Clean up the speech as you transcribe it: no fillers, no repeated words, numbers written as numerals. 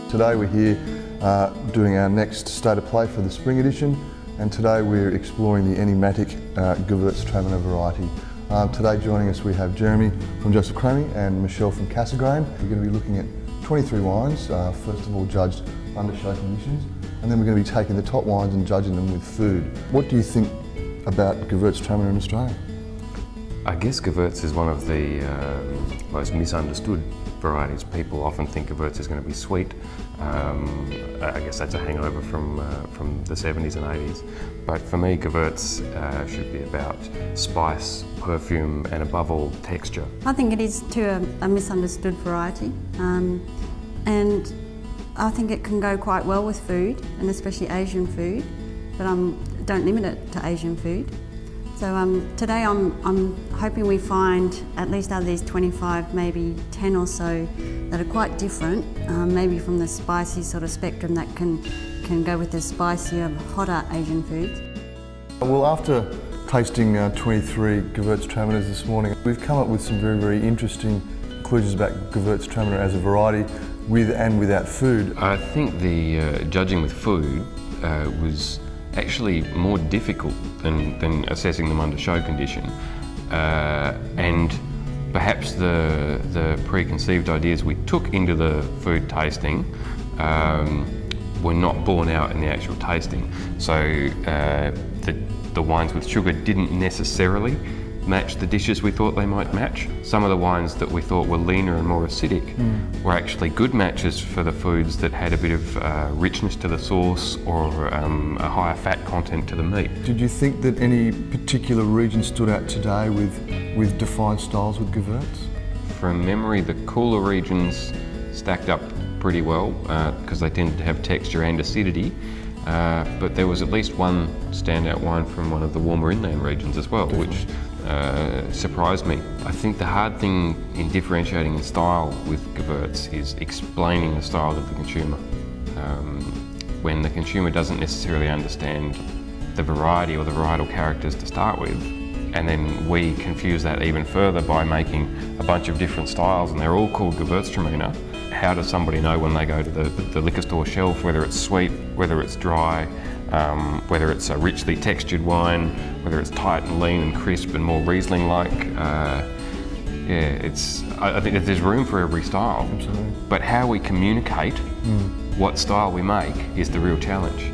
Today we're here doing our next state of play for the spring edition, and today we're exploring the aromatic Gewurztraminer variety. Today joining us we have Jeremy from Gewurztraminer and Michelle from Cassegrain. We're going to be looking at 23 wines, first of all judged under show conditions, and then we're going to be taking the top wines and judging them with food. What do you think about Gewurztraminer in Australia? I guess Gewurz is one of the most misunderstood varieties. People often think Gewurz is going to be sweet. I guess that's a hangover from the 70s and 80s. But for me, Gewurz should be about spice, perfume, and above all, texture. I think it is too a misunderstood variety, and I think it can go quite well with food, and especially Asian food. But don't limit it to Asian food. So today I'm hoping we find, at least out of these 25, maybe 10 or so that are quite different, maybe from the spicy sort of spectrum that can go with the spicier, hotter Asian foods. Well, after tasting 23 Gewurztraminers this morning, we've come up with some very, very interesting conclusions about Gewurztraminer as a variety, with and without food. I think the judging with food was actually more difficult than assessing them under show condition, and perhaps the preconceived ideas we took into the food tasting were not borne out in the actual tasting. So the wines with sugar didn't necessarily match the dishes we thought they might match. Some of the wines that we thought were leaner and more acidic were actually good matches for the foods that had a bit of richness to the sauce or a higher fat content to the meat. Did you think that any particular region stood out today with defined styles with Gewurz? From memory, the cooler regions stacked up pretty well because they tended to have texture and acidity. But there was at least one standout wine from one of the warmer inland regions as well, which surprised me. I think the hard thing in differentiating in style with Gewurz is explaining the style to the consumer. When the consumer doesn't necessarily understand the variety or the varietal characters to start with, and then we confuse that even further by making a bunch of different styles and they're all called Gewurztraminer. How does somebody know when they go to the liquor store shelf whether it's sweet, whether it's dry, whether it's a richly textured wine, whether it's tight and lean and crisp and more Riesling-like? I think that there's room for every style. Absolutely. But how we communicate what style we make is the real challenge.